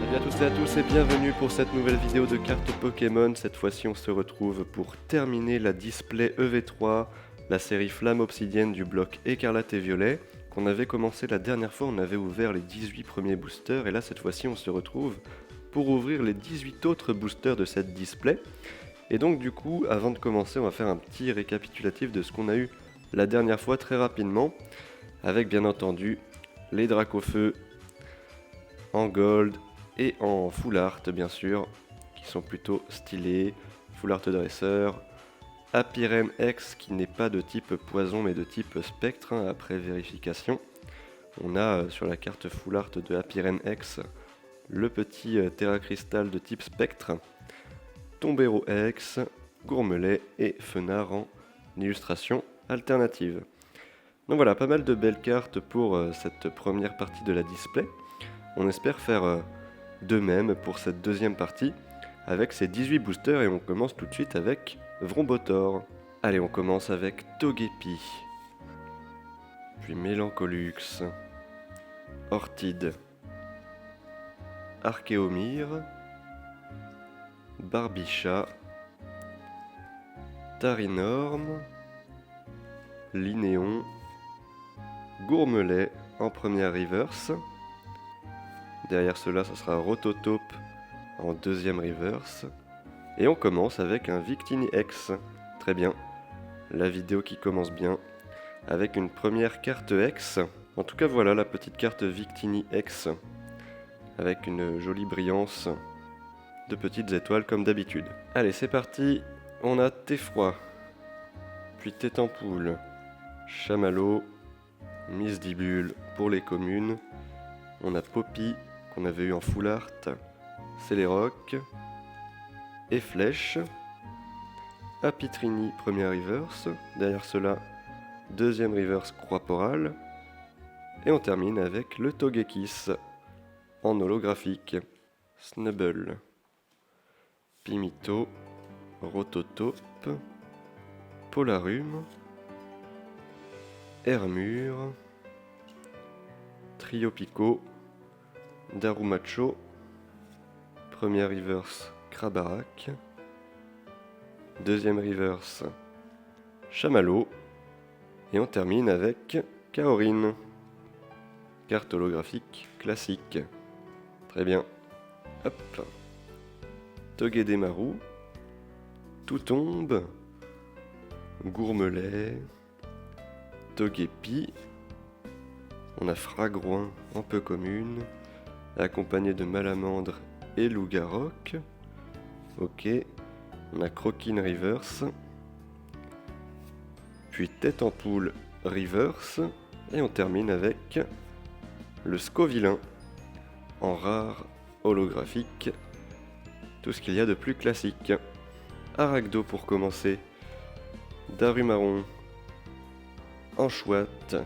Salut à toutes et à tous et bienvenue pour cette nouvelle vidéo de cartes Pokémon. Cette fois-ci on se retrouve pour terminer la display EV3, la série Flamme Obsidienne du bloc Écarlate et Violet, qu'on avait commencé la dernière fois. On avait ouvert les 18 premiers boosters et là cette fois-ci on se retrouve pour ouvrir les 18 autres boosters de cette display. Et donc du coup, avant de commencer, on va faire un petit récapitulatif de ce qu'on a eu la dernière fois très rapidement, avec bien entendu les Dracofeu en gold et en full art bien sûr, qui sont plutôt stylés. Full art dresseur, Apirem X qui n'est pas de type poison mais de type spectre après vérification. On a sur la carte full art de Apirem X le petit Terra Cristal de type spectre, Tombero X, Gourmelet et Fenard en illustration alternative. Donc voilà, pas mal de belles cartes pour cette première partie de la display. On espère faire de même pour cette deuxième partie avec ces 18 boosters et on commence tout de suite avec Vrombotor. Allez, on commence avec Togepi, puis Mélancolux, Orchid, Archéomire, Barbicha, Tarinorm, Linéon, Gourmelet en première reverse. Derrière cela, ce sera Rototope en deuxième reverse. Et on commence avec un Victini X. Très bien. La vidéo qui commence bien. Avec une première carte X. En tout cas, voilà la petite carte Victini X. Avec une jolie brillance de petites étoiles comme d'habitude. Allez, c'est parti. On a Teffroi. Puis Tétampoule. Chamallow. Misdibule pour les communes. On a Poppy qu'on avait eu en full art, Céléroc, et Flèche, Apitrini première reverse, derrière cela deuxième reverse Croix-Porale, et on termine avec le Togekiss en holographique, Snubble, Pimito, Rototope, Polarum, Hermure, Triopico, Darumacho, première reverse Krabarak, deuxième reverse Chamallow, et on termine avec Kaorin, carte holographique classique. Très bien. Hop. Togedemaru, Toutombe, Gourmelet, Togepi, on a Fragroin en peu commune, accompagné de Malamandre et Lougaroc. Ok, on a Croquine Reverse, puis Tête en Poule Reverse, et on termine avec le Scovillain en rare holographique, tout ce qu'il y a de plus classique. Aragdo pour commencer, Darumaron, Anchouette,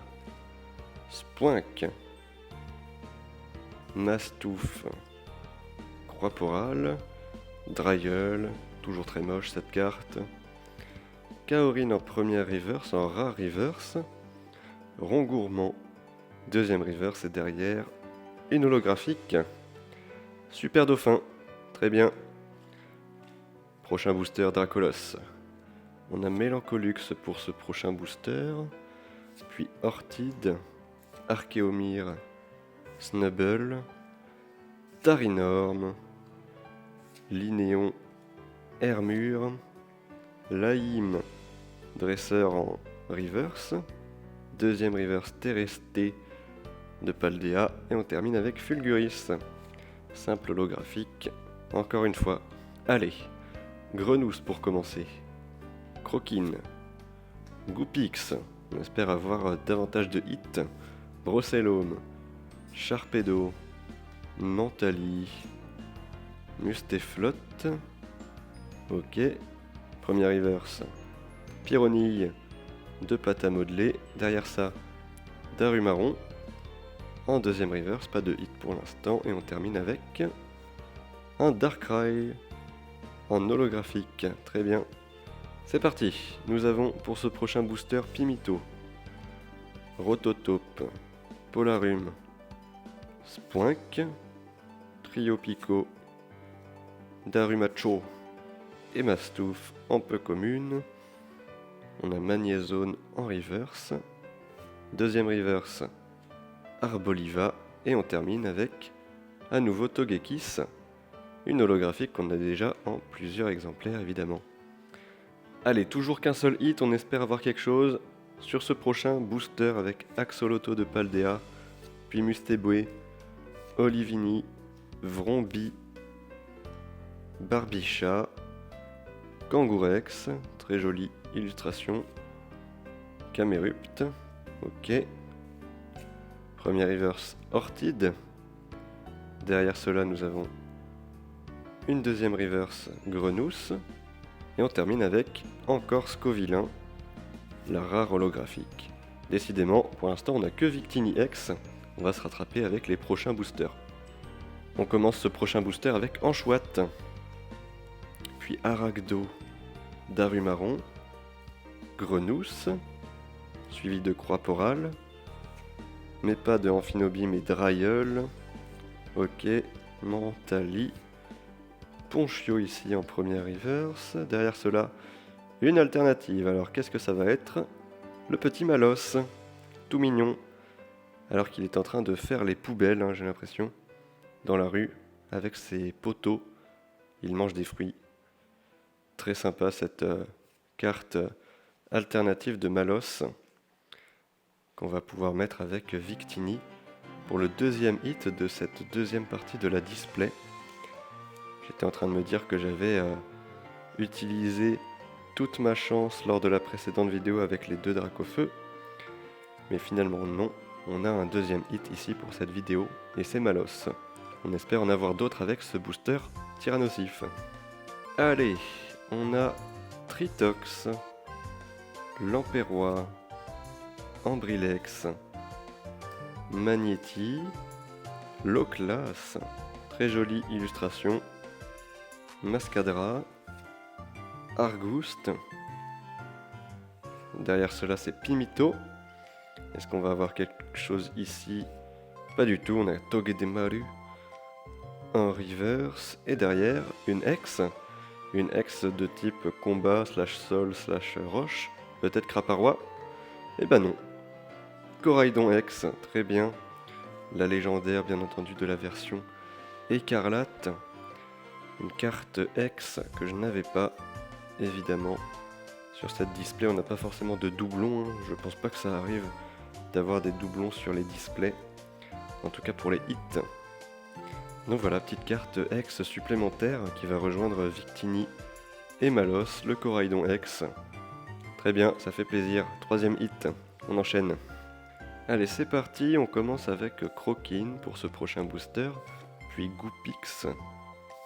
Spoink, Mastouf, Croix-Porale, Drayeul, toujours très moche cette carte, Kaorin en première reverse, en rare reverse, Rongourmand, deuxième reverse et derrière une holographique, Super Dauphin, très bien. Prochain booster Dracolos. On a Mélancolux pour ce prochain booster, puis Orchid, Archéomire, Snubble, Tarinorm, Linéon, Hermure, Laïm, dresseur en reverse, deuxième reverse Terresté de Paldea, et on termine avec Fulguris, simple holographique, encore une fois. Allez, Grenousse pour commencer, Croquine, Goupix, on espère avoir davantage de hits, Brossellum, Charpedo, Mentali, Mustéflotte, ok, première reverse, Pyronille, deux pattes à modeler, derrière ça, Darumaron, en deuxième reverse, pas de hit pour l'instant, et on termine avec un Darkrai en holographique, très bien. C'est parti, nous avons pour ce prochain booster Pimito, Rototope, Polarum, Spoink, Trio Pico, Darumacho et Mastouf en peu commune. On a Magnézone en reverse. Deuxième reverse, Arboliva. Et on termine avec à nouveau Togekiss, une holographique qu'on a déjà en plusieurs exemplaires évidemment. Allez, toujours qu'un seul hit, on espère avoir quelque chose sur ce prochain booster avec Axolotl de Paldea, puis Mustéboué, Olivini, Vrombi, Barbicha, Kangourex, très jolie illustration, Camerupt, ok. Premier reverse Orchid. Derrière cela, nous avons une deuxième reverse Grenousse. Et on termine avec encore Scovillain, la rare holographique. Décidément, pour l'instant, on n'a que Victini X. On va se rattraper avec les prochains boosters. On commence ce prochain booster avec Anchouette, puis Aragdo, Darumaron, Grenousse, suivi de Croix-Porale, mais pas de Amphinobie mais Drailleul, ok, Mentali, Ponchio ici en première reverse, derrière cela une alternative, alors qu'est-ce que ça va être? Le petit Malos, tout mignon, alors qu'il est en train de faire les poubelles, j'ai l'impression, dans la rue, avec ses poteaux, il mange des fruits. Très sympa cette carte alternative de Malos, qu'on va pouvoir mettre avec Victini pour le deuxième hit de cette deuxième partie de la display. J'étais en train de me dire que j'avais utilisé toute ma chance lors de la précédente vidéo avec les deux Dracofeu, mais finalement non, on a un deuxième hit ici pour cette vidéo, et c'est Malos. On espère en avoir d'autres avec ce booster Tyrannosif. Allez, on a Tritox, Lamperrois, Ambrilex, Magnéti, Loclas, très jolie illustration, Mascadra, Argouste, derrière cela c'est Pimito. Est-ce qu'on va avoir quelque chose ici? Pas du tout, on a Togedemaru en reverse, et derrière une ex de type combat slash sol slash roche, peut-être Craparois? Eh ben non. Coraidon X, très bien. La légendaire bien entendu de la version écarlate. Une carte X que je n'avais pas, évidemment. Sur cette display, on n'a pas forcément de doublons, je pense pas que ça arrive d'avoir des doublons sur les displays. En tout cas pour les hits. Donc voilà, petite carte X supplémentaire qui va rejoindre Victini et Malos, le Coraidon X. Très bien, ça fait plaisir. Troisième hit, on enchaîne. Allez, c'est parti, on commence avec Croquine pour ce prochain booster, puis Goupix,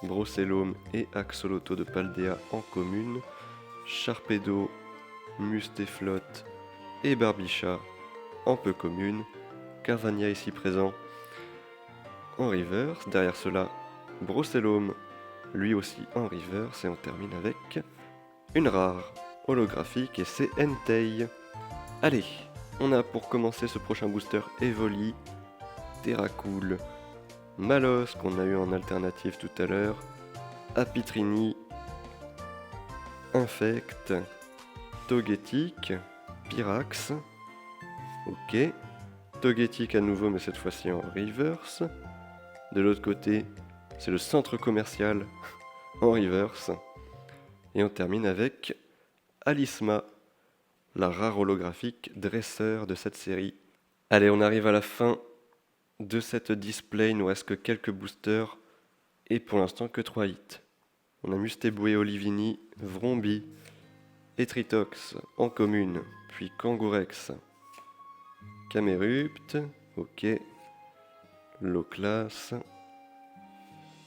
Brossellum et Axolotl de Paldea en commune, Sharpedo, Mustéflotte et Barbicha en peu commune, Carvania ici présent en reverse, derrière cela Brossellum lui aussi en reverse, et on termine avec une rare holographique et c'est Entei. Allez, on a pour commencer ce prochain booster Evoli, Terracool, Malos qu'on a eu en alternative tout à l'heure, Apitrini, Infect, Togetic, Pyrax, ok, Togetic à nouveau mais cette fois-ci en reverse. De l'autre côté, c'est le centre commercial en reverse. Et on termine avec Alisma, la rare holographique dresseur de cette série. Allez, on arrive à la fin de cette display, il nous reste que quelques boosters et pour l'instant que 3 hits. On a Mustéboué, Olivini, Vrombi et Tritox en commune, puis Kangourex, Camerupt, ok, Loclas,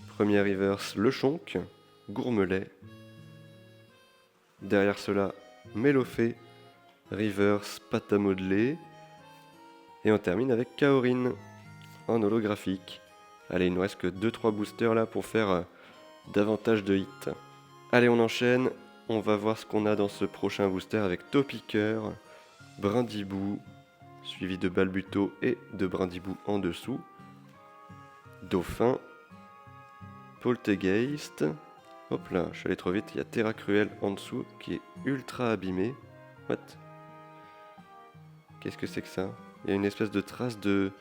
premier reverse Lechonk, Gourmelet, derrière cela Mélofée, reverse Pâte à modeler, et on termine avec Kaorin en holographique. Allez, il nous reste que 2-3 boosters là pour faire davantage de hits. Allez, on enchaîne, on va voir ce qu'on a dans ce prochain booster avec Topiqueur, Brindibou, suivi de Balbuto et de Brindibou en dessous, Dauphin, Poltergeist. Hop là, je suis allé trop vite, il y a Terra Cruel en dessous qui est ultra abîmé. What? Qu'est-ce que c'est que ça? Il y a une espèce de trace de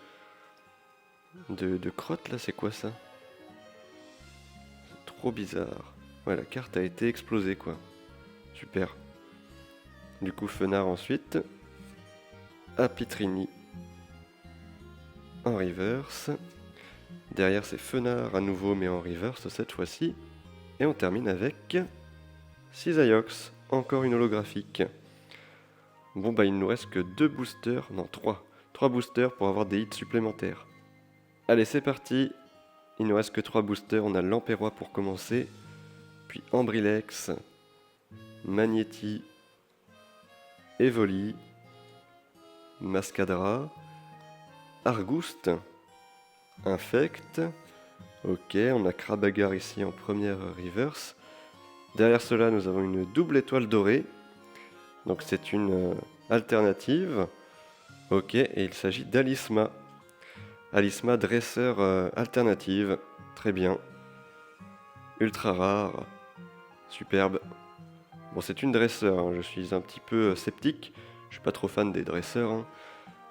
crotte là, c'est quoi ça? C'est trop bizarre. Ouais, la carte a été explosée quoi. Super. Du coup, Fenard ensuite. Apitrini en reverse. Derrière, c'est Fenard à nouveau, mais en reverse cette fois-ci. Et on termine avec Cisaiox, encore une holographique. Bon, bah, il nous reste que 2 boosters, non, 3. 3 boosters pour avoir des hits supplémentaires. Allez, c'est parti. Il nous reste que 3 boosters. On a l'Empérois pour commencer, puis Ambrilex, Magnéti, Evoli, Mascadra, Argouste, Infect. Ok, on a Krabagar ici en première reverse. Derrière cela, nous avons une double étoile dorée. Donc c'est une alternative. Ok, et il s'agit d'Alisma. Alisma dresseur alternative. Très bien. Ultra rare. Superbe. Bon, c'est une dresseur, hein. Je suis un petit peu sceptique. Je suis pas trop fan des dresseurs, hein.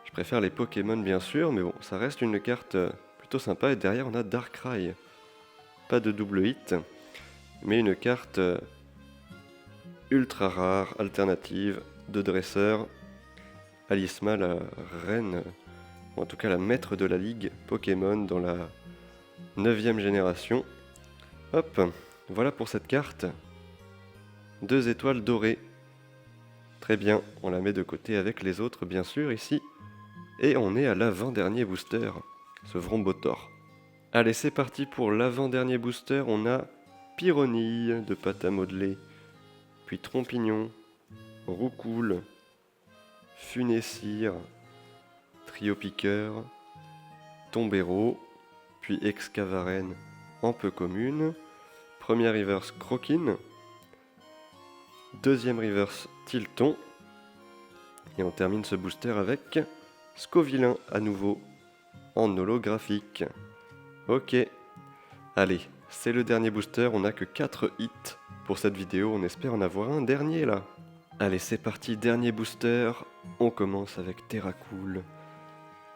Je préfère les Pokémon bien sûr, mais bon, ça reste une carte plutôt sympa. Et derrière, on a Darkrai. Pas de double hit, mais une carte ultra rare, alternative, de dresseur. Alisma, la reine, ou en tout cas la maître de la ligue Pokémon dans la 9ème génération. Hop, voilà pour cette carte. 2 étoiles dorées. Très bien, on la met de côté avec les autres bien sûr ici. Et on est à l'avant-dernier booster, ce Vrombotor. Allez, c'est parti pour l'avant-dernier booster. On a Pyronille de pâte à modeler, puis Trompignon, Roucoule, Funessire, Trio Piqueur, Tombero, puis Excavaren en peu commune. Première reverse Croquine, deuxième reverse Tilton, et on termine ce booster avec Scovillain à nouveau en holographique. Ok, allez, c'est le dernier booster, on n'a que 4 hits pour cette vidéo, on espère en avoir un dernier là. Allez, c'est parti, dernier booster, on commence avec Terracool,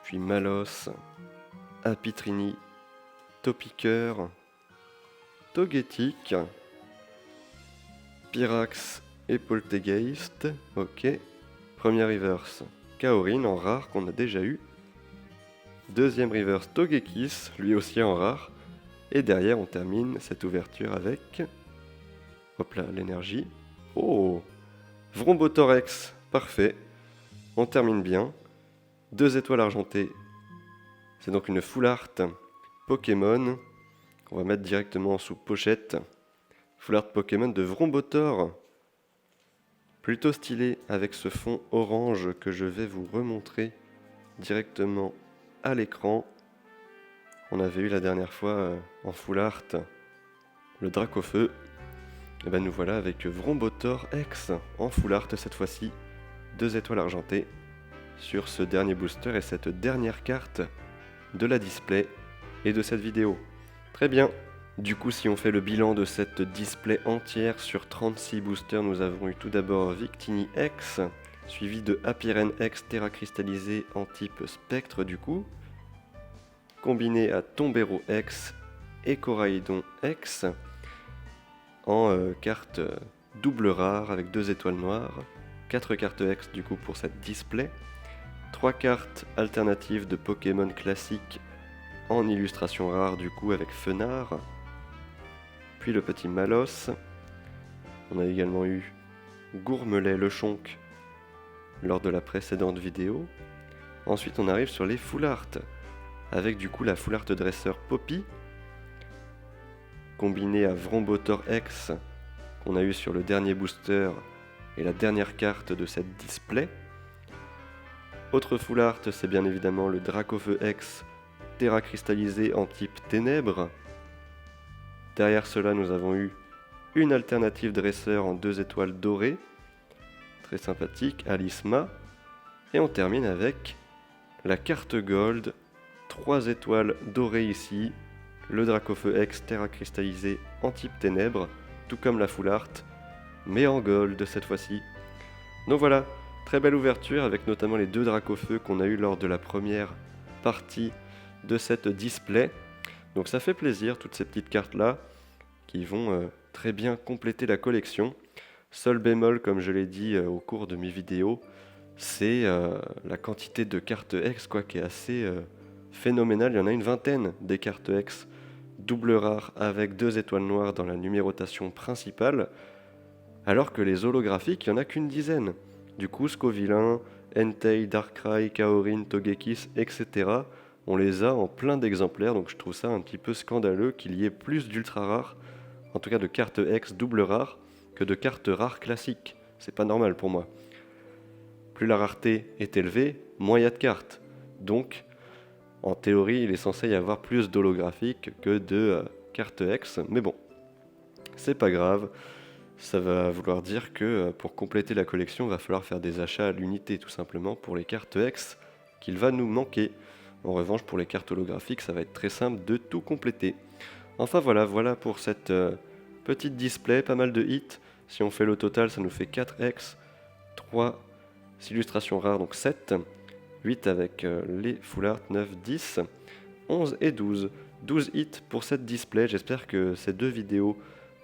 puis Malos, Apitrini, Topiqueur, Togetic, Pyrax et Poltergeist. Ok, première reverse Kaorin en rare qu'on a déjà eu. Deuxième reverse Togekiss, lui aussi en rare. Et derrière on termine cette ouverture avec... Hop là, l'énergie. Oh, Vrombotorex, parfait. On termine bien. 2 étoiles argentées. C'est donc une full art Pokémon qu'on va mettre directement sous pochette. Full art Pokémon de Vrombotor. Plutôt stylé avec ce fond orange que je vais vous remontrer directement à l'écran. On avait eu la dernière fois en full art le Dracofeu. Et ben nous voilà avec Vrombotor X en full art cette fois-ci. 2 étoiles argentées sur ce dernier booster et cette dernière carte de la display et de cette vidéo. Très bien. Du coup, si on fait le bilan de cette display entière sur 36 boosters, nous avons eu tout d'abord Victini X, suivi de Happyren X Terra cristallisé en type spectre du coup, combiné à Tombero X et Coraidon X en carte double rare avec 2 étoiles noires, 4 cartes X du coup pour cette display, 3 cartes alternatives de Pokémon classiques en illustration rare du coup avec Fenard, puis le petit Malos. On a également eu Gourmelet Lechonk lors de la précédente vidéo. Ensuite on arrive sur les full art avec du coup la full art dresseur Poppy combinée à Vrombotor X qu'on a eu sur le dernier booster et la dernière carte de cette display. Autre full art, c'est bien évidemment le Dracofeu X Terra cristallisé en type ténèbres. Derrière cela, nous avons eu une alternative dresseur en 2 étoiles dorées, très sympathique, Alisma. Et on termine avec la carte Gold, 3 étoiles dorées ici, le Dracofeu X Terra cristallisé en type ténèbres, tout comme la Full Art, mais en gold cette fois-ci. Donc voilà, très belle ouverture avec notamment les 2 Dracofeu qu'on a eu lors de la première partie de cette display. Donc ça fait plaisir, toutes ces petites cartes là qui vont très bien compléter la collection. Seul bémol, comme je l'ai dit au cours de mes vidéos, c'est la quantité de cartes X qui est assez phénoménale. Il y en a une vingtaine des cartes X double rare avec 2 étoiles noires dans la numérotation principale, alors que les holographiques, il n'y en a qu'une dizaine. Du coup, Scovillain, Entei, Darkrai, Kaorin, Togekiss, etc. On les a en plein d'exemplaires, donc je trouve ça un petit peu scandaleux qu'il y ait plus d'ultra rares, en tout cas de cartes X double rares, que de cartes rares classiques. C'est pas normal pour moi. Plus la rareté est élevée, moins il y a de cartes. Donc, en théorie, il est censé y avoir plus d'holographiques que de cartes X, mais bon, c'est pas grave. Ça va vouloir dire que pour compléter la collection, il va falloir faire des achats à l'unité, tout simplement, pour les cartes X qu'il va nous manquer. En revanche, pour les cartes holographiques, ça va être très simple de tout compléter. Enfin voilà pour cette petite display, pas mal de hits. Si on fait le total, ça nous fait 4 X, 3 illustrations rares, donc 7, 8 avec les Full Art, 9, 10, 11 et 12. 12 hits pour cette display. J'espère que ces 2 vidéos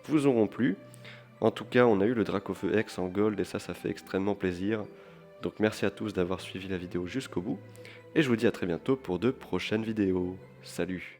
vous auront plu. En tout cas, on a eu le Dracofeu X en gold et ça fait extrêmement plaisir. Donc merci à tous d'avoir suivi la vidéo jusqu'au bout. Et je vous dis à très bientôt pour de prochaines vidéos. Salut!